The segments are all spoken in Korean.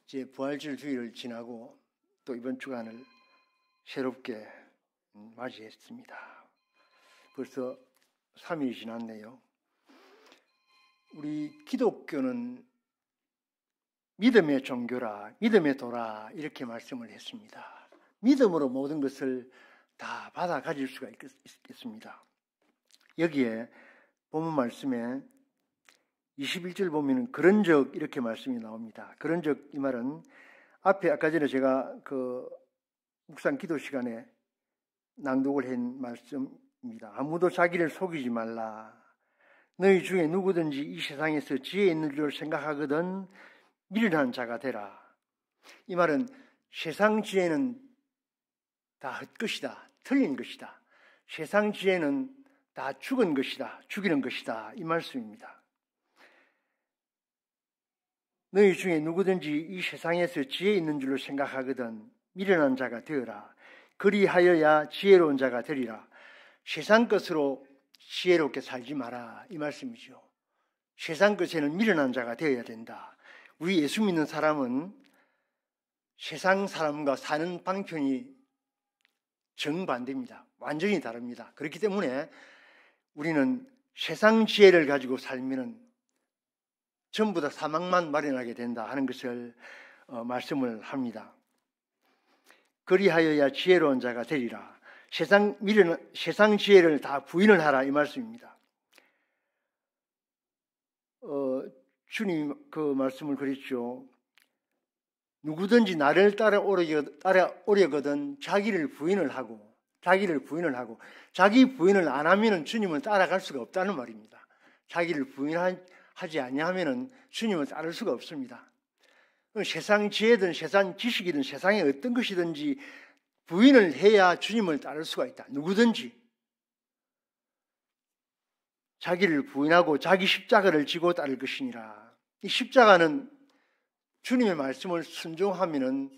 이제 부활절 주일을 지나고 또 이번 주간을 새롭게 맞이했습니다. 벌써 3일이 지났네요. 우리 기독교는 믿음의 종교라, 믿음의 도라 이렇게 말씀을 했습니다. 믿음으로 모든 것을 다 받아 가질 수가 있겠습니다. 여기에 본문 말씀에 21절 보면 그런즉 이렇게 말씀이 나옵니다. 그런즉 이 말은 앞에 아까 전에 제가 그 묵상 기도 시간에 낭독을 한 말씀입니다. 아무도 자기를 속이지 말라. 너희 중에 누구든지 이 세상에서 지혜 있는 줄 생각하거든 미련한 자가 되라. 이 말은 세상 지혜는 다 헛것이다. 틀린 것이다. 세상 지혜는 다 죽은 것이다. 죽이는 것이다. 이 말씀입니다. 너희 중에 누구든지 이 세상에서 지혜 있는 줄로 생각하거든 미련한 자가 되어라. 그리하여야 지혜로운 자가 되리라. 세상 것으로 지혜롭게 살지 마라. 이 말씀이죠. 세상 것에는 미련한 자가 되어야 된다. 우리 예수 믿는 사람은 세상 사람과 사는 방편이 정반대입니다. 완전히 다릅니다. 그렇기 때문에 우리는 세상 지혜를 가지고 살면은 전부 다 사망만 마련하게 된다 하는 것을 말씀을 합니다. 그리하여야 지혜로운 자가 되리라. 세상 지혜를 다 부인을 하라 이 말씀입니다. 주님 그 말씀을 그랬죠. 누구든지 나를 따라오려거든 자기를 부인을 하고 자기 부인을 안 하면은 주님은 따라갈 수가 없다는 말입니다. 자기를 부인하지 아니하면은 주님을 따를 수가 없습니다. 세상 지혜든 세상 지식이든 세상의 어떤 것이든지 부인을 해야 주님을 따를 수가 있다. 누구든지 자기를 부인하고 자기 십자가를 지고 따를 것이니라. 이 십자가는 주님의 말씀을 순종하면은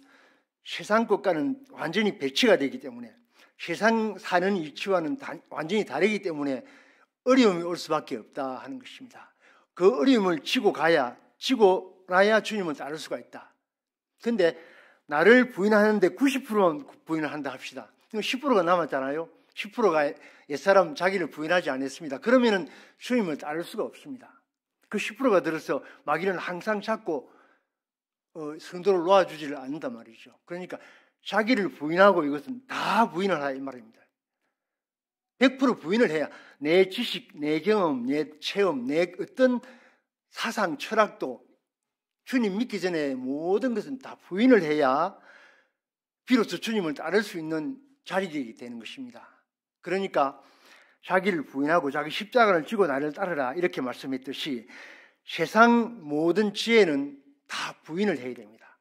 세상 것과는 완전히 배치가 되기 때문에 세상 사는 이치와는 완전히 다르기 때문에 어려움이 올 수밖에 없다 하는 것입니다. 그 어려움을 지고 나야 주님을 따를 수가 있다. 그런데 나를 부인하는데 90%는 부인을 한다 합시다. 10%가 남았잖아요. 10%가 옛사람 자기를 부인하지 않았습니다. 그러면은 주님을 따를 수가 없습니다. 그 10%가 들어서 마귀는 항상 자꾸 성도를 놓아주지를 않는단 말이죠. 그러니까 자기를 부인하고 이것은 다 부인을 하라 이 말입니다. 100% 부인을 해야 내 지식, 내 경험, 내 체험, 내 어떤 사상, 철학도 주님 믿기 전에 모든 것은 다 부인을 해야 비로소 주님을 따를 수 있는 자리가 되는 것입니다. 그러니까 자기를 부인하고 자기 십자가를 지고 나를 따르라 이렇게 말씀했듯이 세상 모든 지혜는 다 부인을 해야 됩니다.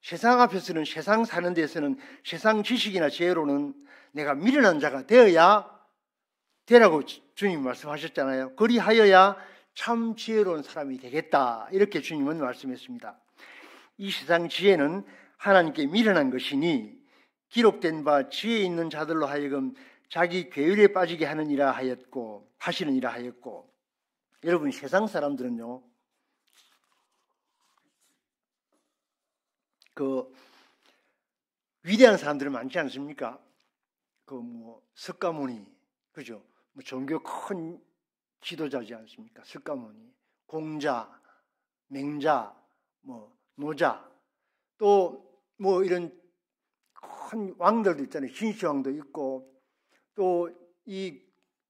세상 앞에서는 세상 사는 데서는 세상 지식이나 지혜로는 내가 미련한 자가 되라고 주님이 말씀하셨잖아요. 그리하여야 참 지혜로운 사람이 되겠다 이렇게 주님은 말씀했습니다. 이 세상 지혜는 하나님께 미련한 것이니 기록된 바 지혜 있는 자들로 하여금 자기 괴율에 빠지게 하시느니라 하였고 여러분 세상 사람들은요 그 위대한 사람들은 많지 않습니까? 그 석가모니 그죠? 종교 큰 지도자지 않습니까? 석가모니, 공자, 맹자, 노자, 또 이런 큰 왕들도 있잖아요. 진시황도 있고 또 이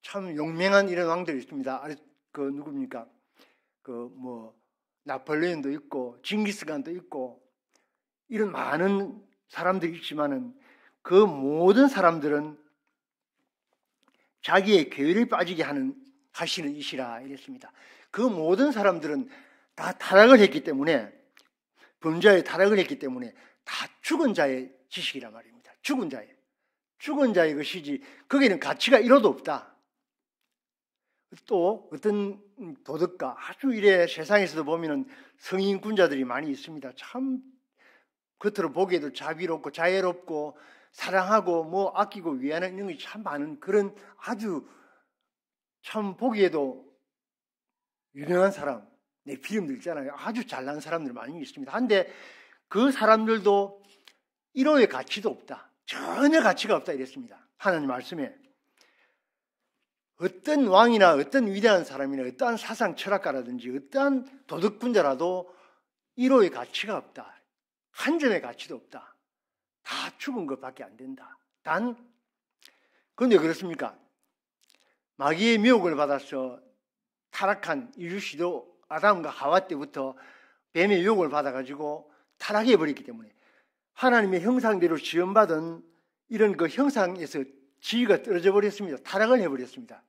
참 용맹한 이런 왕들이 있습니다. 그 누굽니까? 나폴레옹도 있고 징기스칸도 있고 이런 많은 사람들이 있지만은 그 모든 사람들은 자기의 괴율에 빠지게 하시는 이시라 이랬습니다. 그 모든 사람들은 다 타락을 했기 때문에 범죄의 타락을 했기 때문에 다 죽은 자의 지식이란 말입니다. 죽은 자의 것이지 거기는 가치가 1호도 없다. 또 어떤 도덕가 아주 이래 세상에서도 보면은 성인군자들이 많이 있습니다. 참 겉으로 보기에도 자비롭고 자애롭고 사랑하고 아끼고 위하는 이런 것이 참 많은 그런 아주 참 보기에도 유명한 사람, 내 필름들 있잖아요. 아주 잘난 사람들 많이 있습니다. 한데 그 사람들도 1호의 가치도 없다. 전혀 가치가 없다 이랬습니다. 하나님 말씀에. 어떤 왕이나 어떤 위대한 사람이나 어떠한 사상 철학가라든지 어떠한 도덕군자라도 1호의 가치가 없다. 한 점의 가치도 없다. 다 죽은 것밖에 안 된다. 그런데 그렇습니까? 마귀의 미혹을 받아서 타락한 인류시도 아담과 하와 때부터 뱀의 유혹을 받아가지고 타락해버렸기 때문에 하나님의 형상대로 지음받은 이런 그 형상에서 지위가 떨어져 버렸습니다. 타락을 해버렸습니다.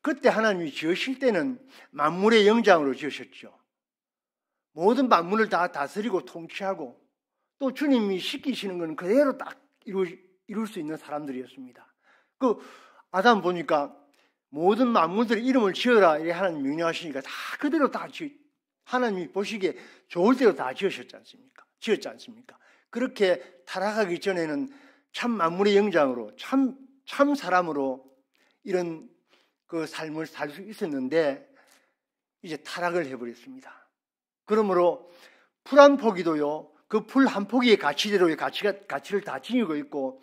그때 하나님이 지으실 때는 만물의 영장으로 지으셨죠. 모든 만물을 다 다스리고 통치하고 또 주님이 시키시는 건 그대로 딱 이룰 수 있는 사람들이었습니다. 그 아담 보니까 모든 만물들의 이름을 지어라 이렇게 하나님 명령하시니까 다 그대로 다 하나님이 보시기에 좋을 대로 다 지으셨지 않습니까? 지었지 않습니까? 그렇게 타락하기 전에는 참 만물의 영장으로 참 사람으로 이런 그 삶을 살 수 있었는데 이제 타락을 해버렸습니다. 그러므로 풀 한 포기도요, 그 풀 한 포기의 가치대로의 가치를 다 지니고 있고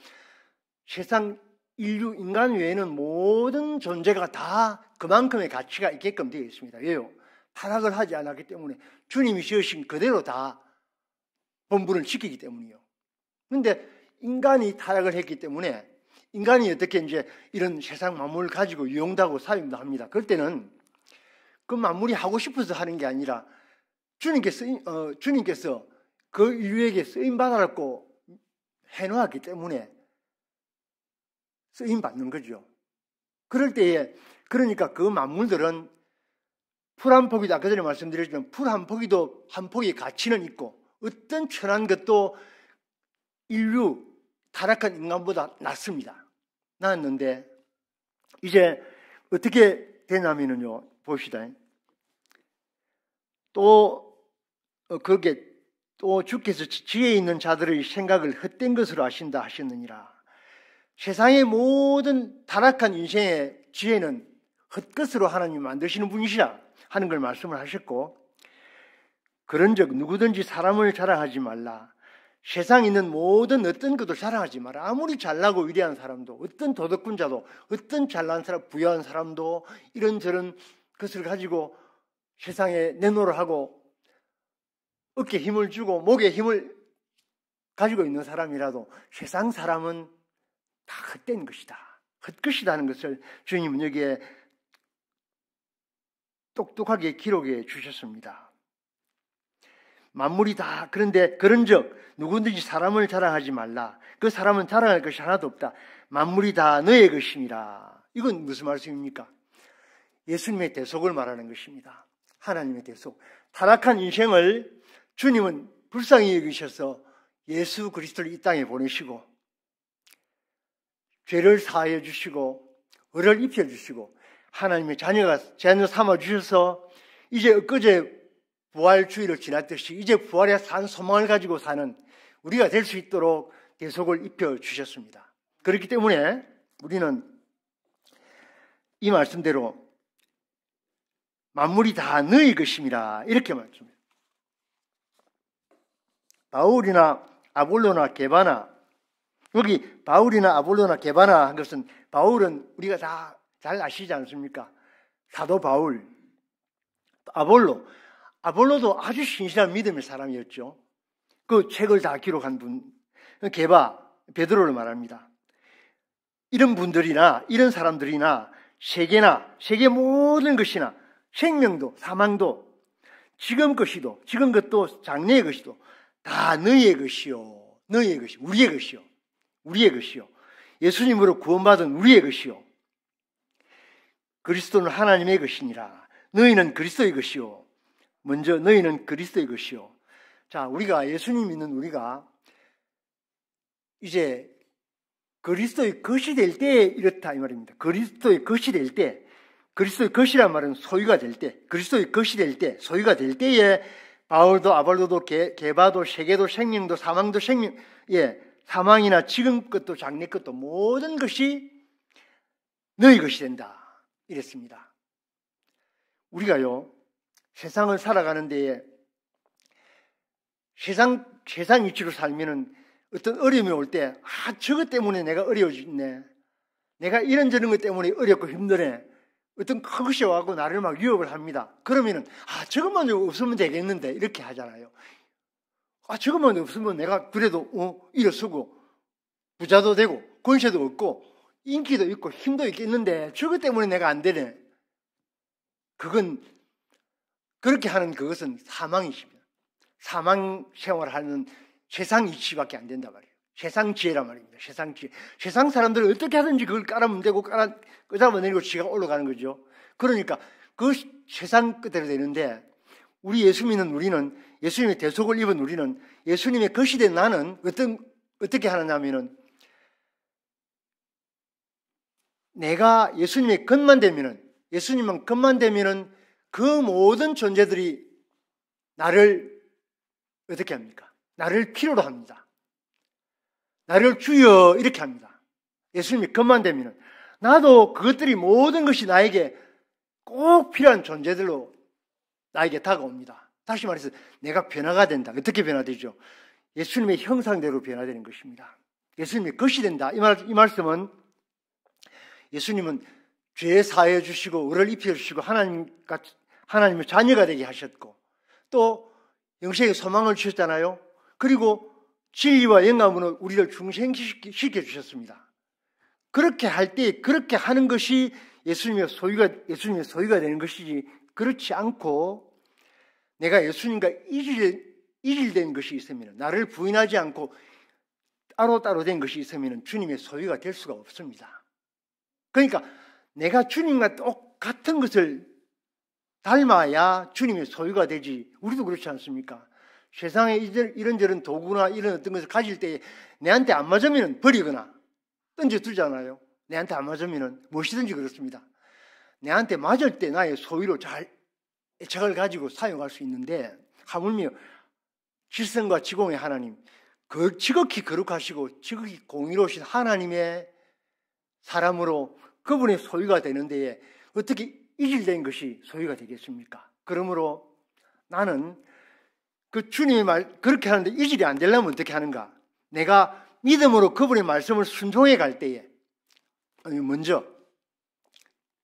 세상 인류, 인간 외에는 모든 존재가 다 그만큼의 가치가 있게끔 되어 있습니다. 왜요? 타락을 하지 않았기 때문에 주님이 지으신 그대로 다 본분을 지키기 때문이요. 그런데 인간이 타락을 했기 때문에 인간이 어떻게 이제 이런 세상 만물을 가지고 유용도 하고 사용도 합니다. 그럴 때는 그 만물이 하고 싶어서 하는 게 아니라 주님께서 그 인류에게 쓰임받아라고 해놓았기 때문에 쓰임받는 거죠. 그럴 때에 그러니까 그 만물들은 풀 한 포기도 아까 전에 말씀드렸지만 풀 한 포기도 한 포기의 가치는 있고 어떤 천한 것도 인류 타락한 인간보다 낫습니다. 나았는데 이제 어떻게 되냐면요, 봅시다. 또 거기에 또 주께서 지혜 있는 자들의 생각을 헛된 것으로 하신다 하셨느니라. 세상의 모든 타락한 인생의 지혜는 헛것으로 하나님이 만드시는 분이시라 하는 걸 말씀을 하셨고, 그런즉 누구든지 사람을 자랑하지 말라. 세상에 있는 모든 어떤 것도 자랑하지 마라. 아무리 잘나고 위대한 사람도, 어떤 도덕군자도, 어떤 잘난 사람, 부유한 사람도 이런저런 것을 가지고 세상에 내놓으라 하고 어깨에 힘을 주고 목에 힘을 가지고 있는 사람이라도 세상 사람은 다 헛된 것이다. 헛것이다 하는 것을 주님은 여기에 똑똑하게 기록해 주셨습니다. 만물이 다 그런데 그런즉 누구든지 사람을 자랑하지 말라. 그 사람은 자랑할 것이 하나도 없다. 만물이 다 너의 것임이라. 이건 무슨 말씀입니까? 예수님의 대속을 말하는 것입니다. 하나님의 대속. 타락한 인생을 주님은 불쌍히 여기셔서 예수 그리스도를 이 땅에 보내시고 죄를 사하여 주시고 의를 입혀 주시고 하나님의 자녀 삼아 주셔서 이제 엊그제 부활주의를 지났듯이 이제 부활의 산 소망을 가지고 사는 우리가 될 수 있도록 대속을 입혀 주셨습니다. 그렇기 때문에 우리는 이 말씀대로 만물이 다 너희 것임이라 이렇게 말씀합니다. 바울이나 아볼로나 게바나, 여기 바울이나 아볼로나 게바나 한 것은 바울은 우리가 다 잘 아시지 않습니까? 사도 바울, 아볼로도 아주 신실한 믿음의 사람이었죠. 그 책을 다 기록한 분, 게바, 베드로를 말합니다. 이런 분들이나 이런 사람들이나 세계 모든 것이나 생명도 사망도 지금 것이도 지금 것도 장래의 것이도 다 너희의 것이요, 너희의 것이, 우리의 것이요, 우리의 것이요. 예수님으로 구원받은 우리의 것이요. 그리스도는 하나님의 것이니라. 너희는 그리스도의 것이요. 먼저 너희는 그리스도의 것이요. 자, 우리가 예수님 믿는 우리가 이제 그리스도의 것이 될 때 이렇다 이 말입니다. 그리스도의 것이 될 때, 그리스도의 것이란 말은 소유가 될 때, 그리스도의 것이 될 때, 소유가 될 때에 바울도 아볼로도 게바도 세계도 생명도 사망도 사망이나 지금 것도 장래 것도 모든 것이 너희 것이 된다. 이랬습니다. 우리가요, 세상을 살아가는 데에 세상 이치로 살면은 어떤 어려움이 올 때, 저것 때문에 내가 어려워졌네. 내가 이런저런 것 때문에 어렵고 힘드네. 어떤 그것이 와고 나를 막 위협을 합니다. 그러면은, 저것만 없으면 되겠는데, 이렇게 하잖아요. 저것만 없으면 내가 그래도, 일어서고, 부자도 되고, 권세도 얻고, 인기도 있고, 힘도 있겠는데, 저것 때문에 내가 안 되네. 그렇게 하는 그것은 사망이십니다. 사망 생활을 하는 세상 이치밖에 안 된단 말이에요. 세상 지혜란 말입니다. 세상 지혜. 세상 사람들은 어떻게 하든지 그걸 깔아문대고 끄잡아내고 지가 올라가는 거죠. 그러니까 그 세상 그대로 되는데 우리 예수 믿는 우리는 예수님의 대속을 입은 우리는 예수님의 것이 된 나는 어떻게 하느냐면은 내가 예수님의 것만 되면은 예수님만 것만 되면은 그 모든 존재들이 나를 어떻게 합니까? 나를 필요로 합니다. 나를 주여 이렇게 합니다. 예수님이 것만 되면은 나도 그것들이 모든 것이 나에게 꼭 필요한 존재들로 나에게 다가옵니다. 다시 말해서 내가 변화가 된다. 어떻게 변화되죠? 예수님의 형상대로 변화되는 것입니다. 예수님의 것이 된다. 이 말씀은 예수님은 죄 사해 주시고 의를 입혀 주시고 하나님의 자녀가 되게 하셨고 또 영생의 소망을 주셨잖아요. 그리고 진리와 영감으로 우리를 중생시켜 주셨습니다. 그렇게 할 때 그렇게 하는 것이 예수님의 소유가 되는 것이지 그렇지 않고 내가 예수님과 이질된 것이 있으면 나를 부인하지 않고 따로 된 것이 있으면 주님의 소유가 될 수가 없습니다. 그러니까 내가 주님과 똑같은 것을 닮아야 주님의 소유가 되지. 우리도 그렇지 않습니까? 세상에 이런저런 도구나 이런 어떤 것을 가질 때 내한테 안 맞으면 버리거나 던져두잖아요. 내한테 안 맞으면 무엇이든지 그렇습니다. 내한테 맞을 때 나의 소유로 잘 애착을 가지고 사용할 수 있는데 하물며 질성과 지공의 하나님, 지극히 거룩하시고 지극히 공의로우신 하나님의 사람으로 그분의 소유가 되는 데에 어떻게 이질된 것이 소유가 되겠습니까? 그러므로 나는 그 주님의 말 그렇게 하는데 이질이 안 되려면 어떻게 하는가? 내가 믿음으로 그분의 말씀을 순종해 갈 때에 먼저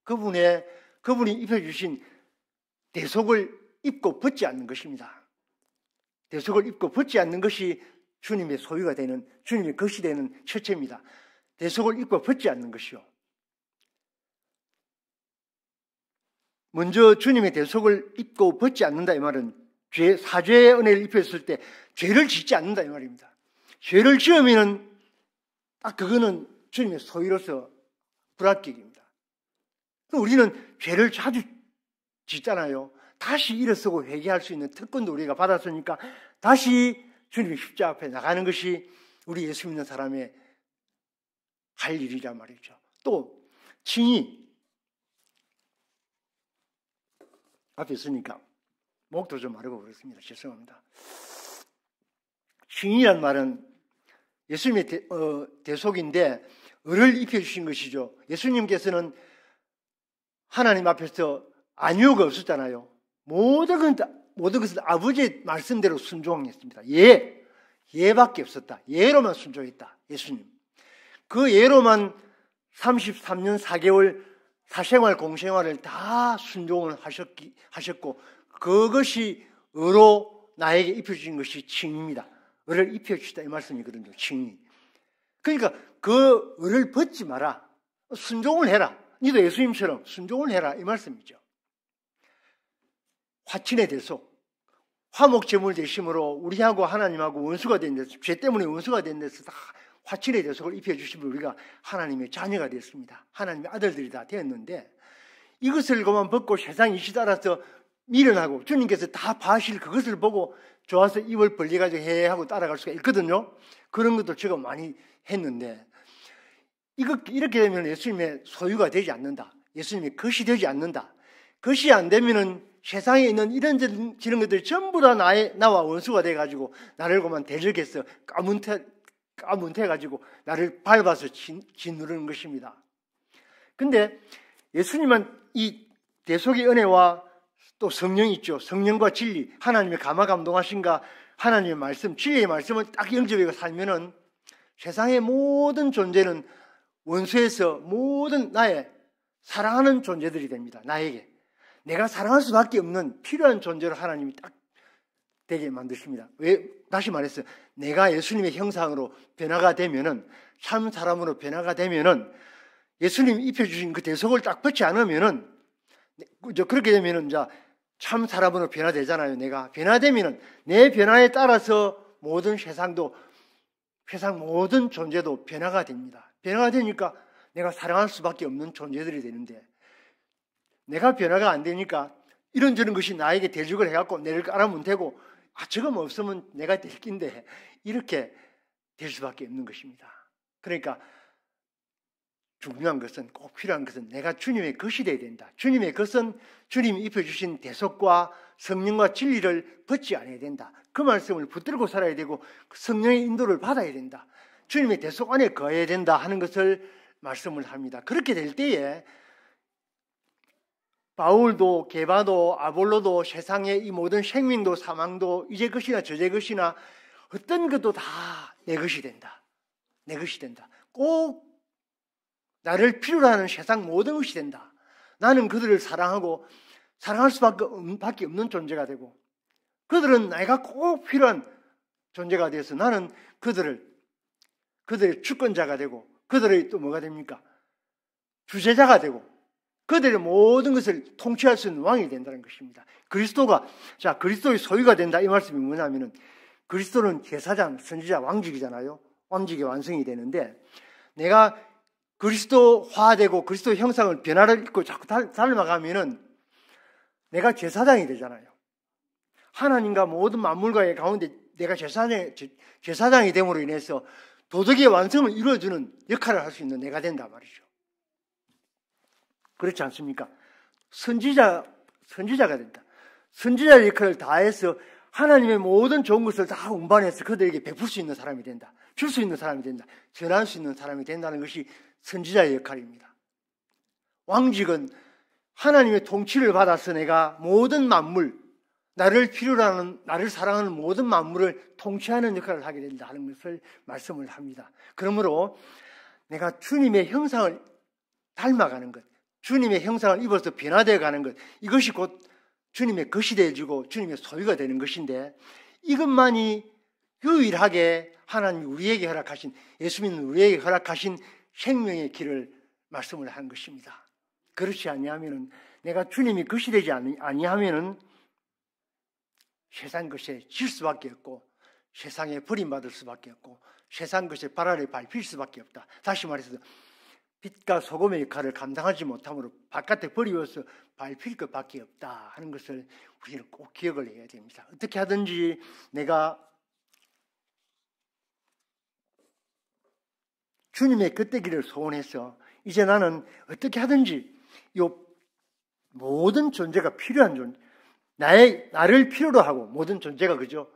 그분이 입혀주신 대속을 입고 벗지 않는 것입니다. 대속을 입고 벗지 않는 것이 주님의 소유가 되는 주님의 것이 되는 첫째입니다. 대속을 입고 벗지 않는 것이요. 먼저 주님의 대속을 입고 벗지 않는다 이 말은 사죄의 은혜를 입혔을 때 죄를 짓지 않는다 이 말입니다. 죄를 지으면 딱 그거는 주님의 소유로서 불합격입니다. 우리는 죄를 자주 짓잖아요. 다시 일어서고 회개할 수 있는 특권도 우리가 받았으니까 다시 주님의 십자가 앞에 나가는 것이 우리 예수 믿는 사람의 할 일이란 말이죠. 또 칭의 앞에 있으니까 목도 좀 마르고 그렇습니다. 죄송합니다. 칭의란 말은 예수님의 대속인데 의를 입혀주신 것이죠. 예수님께서는 하나님 앞에서 안위호가 없었잖아요. 모든 것을 아버지의 말씀대로 순종했습니다. 예밖에 없었다. 예로만 순종했다. 예수님. 그 예로만 33년 4개월 사생활 공생활을 다 순종을 하셨고 그것이 의로 나에게 입혀주신 것이 칭의입니다. 의를 입혀주시다 이 말씀이거든요. 칭의. 그러니까 그 의를 벗지 마라. 순종을 해라. 니도 예수님처럼 순종을 해라 이 말씀이죠. 화친의 대속. 화목제물 되심으로 우리하고 하나님하고 원수가 된 데서 죄 때문에 원수가 된 데서 다 화친의 대속을 입혀주시면 우리가 하나님의 자녀가 됐습니다. 하나님의 아들들이 다 되었는데 이것을 그만 벗고 세상 이시 따라서 미련하고 주님께서 다 봐실 그것을 보고 좋아서 입을 벌려가지고 하고 따라갈 수가 있거든요. 그런 것도 제가 많이 했는데 이렇게 되면 예수님의 소유가 되지 않는다. 예수님의 것이 되지 않는다. 것이 안 되면은 세상에 있는 이런 것들이 전부 다 나와 원수가 돼가지고 나를 그만 대적해서 까문태가지고 나를 밟아서 짓누르는 것입니다. 근데 예수님은 이 대속의 은혜와 또 성령이 있죠. 성령과 진리, 하나님의 감화 감동하신가 하나님의 말씀, 진리의 말씀을 딱 영접하고 살면은 세상의 모든 존재는 원수에서 모든 나의 사랑하는 존재들이 됩니다. 나에게 내가 사랑할 수밖에 없는 필요한 존재로 하나님이 딱 되게 만드십니다. 왜? 다시 말했어요. 내가 예수님의 형상으로 변화가 되면은, 참 사람으로 변화가 되면은, 예수님이 입혀주신 그 대속을 딱 벗지 않으면은, 그렇게 되면은 이제 참 사람으로 변화되잖아요. 내가 변화되면은 내 변화에 따라서 모든 세상도, 세상 모든 존재도 변화가 됩니다. 변화가 되니까 내가 사랑할 수밖에 없는 존재들이 되는데, 내가 변화가 안 되니까 이런저런 것이 나에게 대적을 해갖고 내를 깔아면 되고, 저거 없으면 내가 될 낀데, 이렇게 될 수밖에 없는 것입니다. 그러니까 중요한 것은, 꼭 필요한 것은 내가 주님의 것이 되어야 된다. 주님의 것은 주님이 입혀주신 대속과 성령과 진리를 벗지 않아야 된다. 그 말씀을 붙들고 살아야 되고 성령의 인도를 받아야 된다. 주님의 대속 안에 거해야 된다 하는 것을 말씀을 합니다. 그렇게 될 때에 바울도 게바도 아볼로도 세상의 이 모든 생명도 사망도 이제 것이나 저제 것이나 어떤 것도 다 내 것이 된다. 내 것이 된다. 꼭 나를 필요로 하는 세상 모든 것이 된다. 나는 그들을 사랑하고 사랑할 수밖에 없는 존재가 되고, 그들은 내가 꼭 필요한 존재가 되어서 나는 그들의 주권자가 되고, 그들의 또 뭐가 됩니까? 주제자가 되고, 그들의 모든 것을 통치할 수 있는 왕이 된다는 것입니다. 그리스도의 소유가 된다. 이 말씀이 뭐냐면은, 그리스도는 제사장, 선지자, 왕직이잖아요. 왕직의 완성이 되는데, 내가 그리스도화되고 그리스도 형상을 변화를 입고 자꾸 닮아가면은 내가 제사장이 되잖아요. 하나님과 모든 만물과의 가운데 내가 제사장이 됨으로 인해서 도덕의 완성을 이루어주는 역할을 할 수 있는 내가 된다 말이죠. 그렇지 않습니까? 선지자가 된다. 선지자의 역할을 다해서 하나님의 모든 좋은 것을 다 운반해서 그들에게 베풀 수 있는 사람이 된다. 줄 수 있는 사람이 된다. 전할 수 있는 사람이 된다는 것이 선지자의 역할입니다. 왕직은 하나님의 통치를 받아서 내가 모든 만물, 나를 필요로 하는, 나를 사랑하는 모든 만물을 통치하는 역할을 하게 된다 하는 것을 말씀을 합니다. 그러므로 내가 주님의 형상을 닮아가는 것, 주님의 형상을 입어서 변화되어 가는 것, 이것이 곧 주님의 것이 되어지고 주님의 소유가 되는 것인데, 이것만이 유일하게 하나님이 우리에게 허락하신, 예수 믿는 우리에게 허락하신 생명의 길을 말씀을 한 것입니다. 그렇지 아니하면은, 내가 주님이 것이 되지 아니하면은 세상 것에 질 수밖에 없고, 세상에 버림받을 수밖에 없고, 세상 것에 발 아래 밟힐 수밖에 없다. 다시 말해서 빛과 소금의 역할을 감당하지 못함으로 바깥에 버리워서 밟힐 것밖에 없다 하는 것을 우리는 꼭 기억을 해야 됩니다. 어떻게 하든지 내가 주님의 겉되기를 소원해서 이제 나는 어떻게 하든지 이 모든 존재가 필요한 존재, 나를 필요로 하고 모든 존재가, 그죠?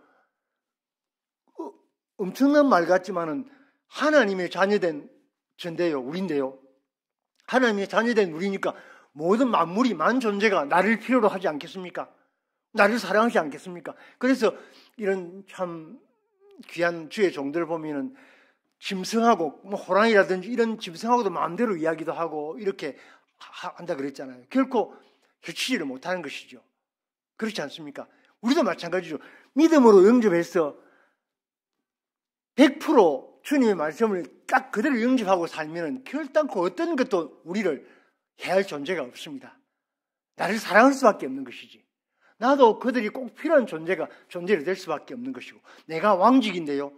엄청난 말 같지만은 하나님의 자녀된 전데요, 우리인데요. 하나님의 자녀된 우리니까 모든 만물이, 만 존재가 나를 필요로 하지 않겠습니까? 나를 사랑하지 않겠습니까? 그래서 이런 참 귀한 주의 종들 보면은 짐승하고 뭐 호랑이라든지 이런 짐승하고도 마음대로 이야기도 하고 이렇게 한다 그랬잖아요. 결코 해치지를 못하는 것이죠. 그렇지 않습니까? 우리도 마찬가지죠. 믿음으로 영접해서 100% 주님의 말씀을 딱 그대로 영접하고 살면 결단코 어떤 것도 우리를 해할 존재가 없습니다. 나를 사랑할 수밖에 없는 것이지. 나도 그들이 꼭 필요한 존재가 될 수밖에 없는 것이고, 내가 왕직인데요,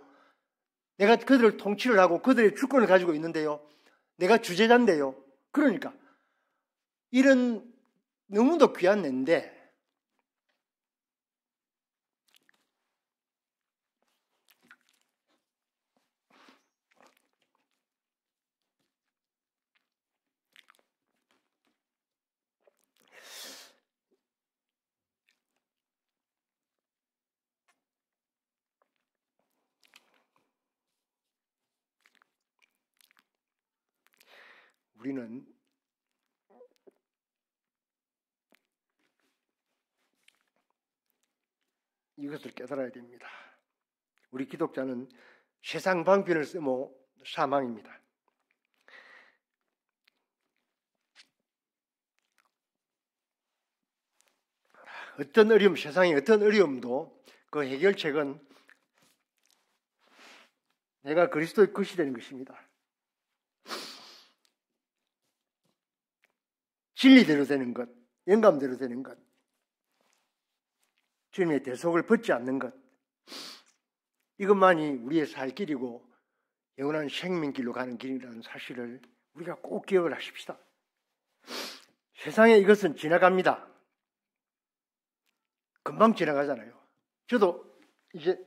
내가 그들을 통치를 하고 그들의 주권을 가지고 있는데요, 내가 주제자인데요. 그러니까 이런 너무도 귀한 내인데 우리는 이것을 깨달아야 됩니다. 우리 기독자는 세상 방편을 쓰모 사망입니다. 어떤 어려움, 세상의 어떤 어려움도 그 해결책은 내가 그리스도의 것이 되는 것입니다. 진리대로 되는 것, 영감대로 되는 것, 주님의 대속을 벗지 않는 것, 이것만이 우리의 살 길이고 영원한 생명길로 가는 길이라는 사실을 우리가 꼭 기억을 하십시다. 세상에 이것은 지나갑니다. 금방 지나가잖아요. 저도 이제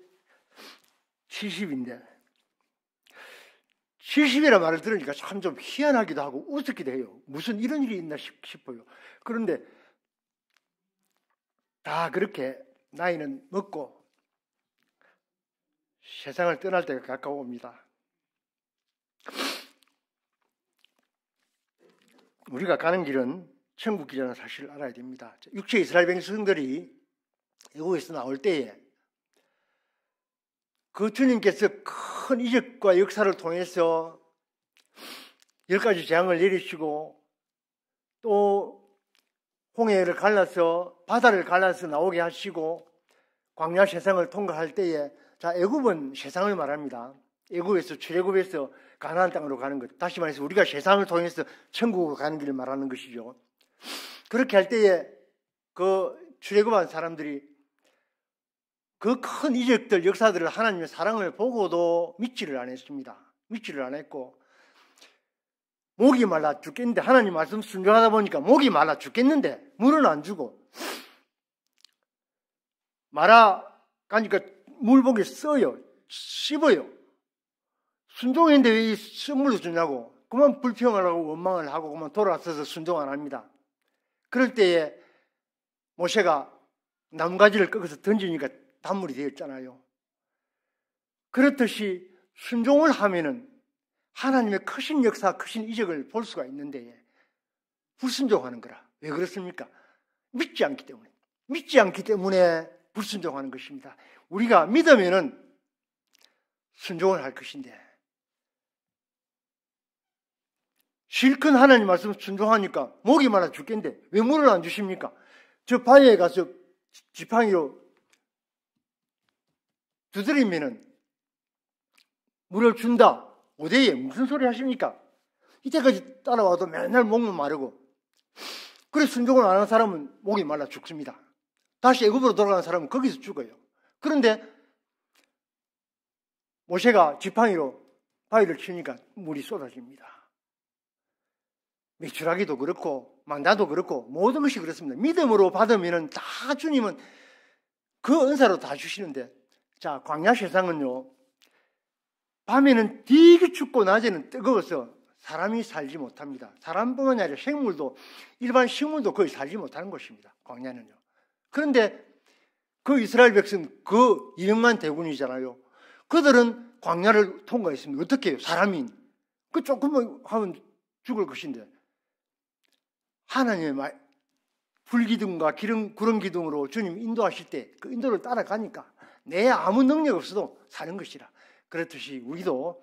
70인데 70이라는 말을 들으니까 참 좀 희한하기도 하고 우습기도 해요. 무슨 이런 일이 있나 싶어요. 그런데 다 그렇게 나이는 먹고 세상을 떠날 때가 가까워옵니다. 우리가 가는 길은 천국 길이라는 사실을 알아야 됩니다. 육체 이스라엘 백성들이 애국에서 나올 때에 그 주님께서 큰 이적과 역사를 통해서 10가지 재앙을 내리시고 또 홍해를 갈라서 바다를 갈라서 나오게 하시고 광야 세상을 통과할 때에 자 애굽은 세상을 말합니다. 애굽에서 출애굽에서 가나안 땅으로 가는 것. 다시 말해서 우리가 세상을 통해서 천국으로 가는 길을 말하는 것이죠. 그렇게 할 때에 그 출애굽한 사람들이 그 큰 이적들, 역사들을 하나님의 사랑을 보고도 믿지를 않았습니다. 믿지를 않았고 목이 말라 죽겠는데 하나님 말씀 순종하다 보니까 목이 말라 죽겠는데 물은 안 주고 말아 가니까 물복에 써요. 씹어요. 순종했는데 왜 선물을 주냐고 그만 불평을 하고 원망을 하고 그만 돌아서서 순종 안 합니다. 그럴 때에 모세가 나뭇가지를 꺾어서 던지니까 단물이 되었잖아요. 그렇듯이 순종을 하면은 하나님의 크신 역사, 크신 이적을 볼 수가 있는데 불순종하는 거라. 왜 그렇습니까? 믿지 않기 때문에. 믿지 않기 때문에 불순종하는 것입니다. 우리가 믿으면은 순종을 할 것인데 실컷 하나님 말씀 순종하니까 목이 말라 죽겠는데 왜 물을 안 주십니까? 저 바위에 가서 지팡이로 두드리면은 물을 준다. 어디에 무슨 소리 하십니까? 이때까지 따라와도 맨날 목만 마르고 그래 순종을 안 하는 사람은 목이 말라 죽습니다. 다시 애굽으로 돌아가는 사람은 거기서 죽어요. 그런데 모세가 지팡이로 바위를 치니까 물이 쏟아집니다. 메추라기도 그렇고 만나도 그렇고 모든 것이 그렇습니다. 믿음으로 받으면 다 주님은 그 은사로 다 주시는데 자 광야 세상은요 밤에는 되게 춥고 낮에는 뜨거워서 사람이 살지 못합니다. 사람뿐만 아니라 생물도 일반 식물도 거의 살지 못하는 곳입니다. 광야는요. 그런데 그 이스라엘 백성 그 200만 대군이잖아요. 그들은 광야를 통과했습니다. 어떻게 해요? 사람인 그 조금만 하면 죽을 것인데 하나님의 말 불기둥과 구름 기둥으로 주님 인도하실 때 그 인도를 따라가니까 내 아무 능력 없어도 사는 것이라. 그렇듯이 우리도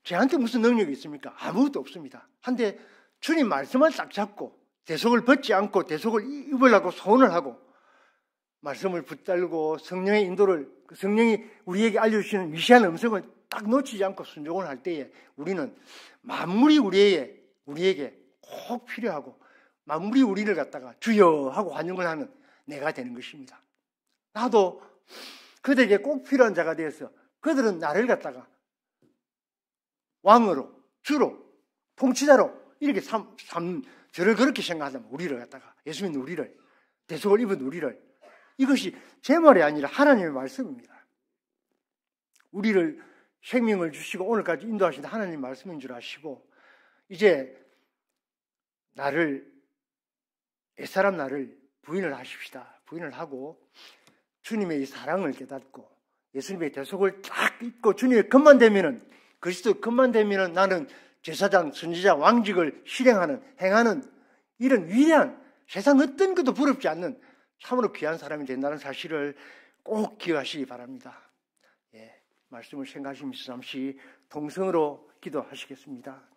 저한테 무슨 능력이 있습니까? 아무것도 없습니다. 한데 주님 말씀을 딱 잡고 대속을 벗지 않고 대속을 입으려고 소원을 하고 말씀을 붙들고 성령의 인도를 성령이 우리에게 알려주시는 미시한 음성을 딱 놓치지 않고 순종을 할 때에 우리는 만물이 우리에게 꼭 필요하고 만물이 우리를 갖다가 주여 하고 환영을 하는 내가 되는 것입니다. 나도 그들에게 꼭 필요한 자가 되어서 그들은 나를 갖다가 왕으로, 주로, 통치자로 이렇게 저를 그렇게 생각하자면 우리를 갖다가 예수 믿는 우리를 대속을 입은 우리를 이것이 제 말이 아니라 하나님의 말씀입니다. 우리를 생명을 주시고 오늘까지 인도하신 하나님의 말씀인 줄 아시고 이제 옛사람 나를 부인을 하십시다. 부인을 하고 주님의 이 사랑을 깨닫고 예수님의 대속을 딱 입고 주님의 것만 되면은 그리스도의 것만 되면은 나는 제사장, 선지자, 왕직을 행하는 이런 위대한 세상 어떤 것도 부럽지 않는 참으로 귀한 사람이 된다는 사실을 꼭 기억하시기 바랍니다. 예, 말씀을 생각하시면서 잠시 동성으로 기도하시겠습니다.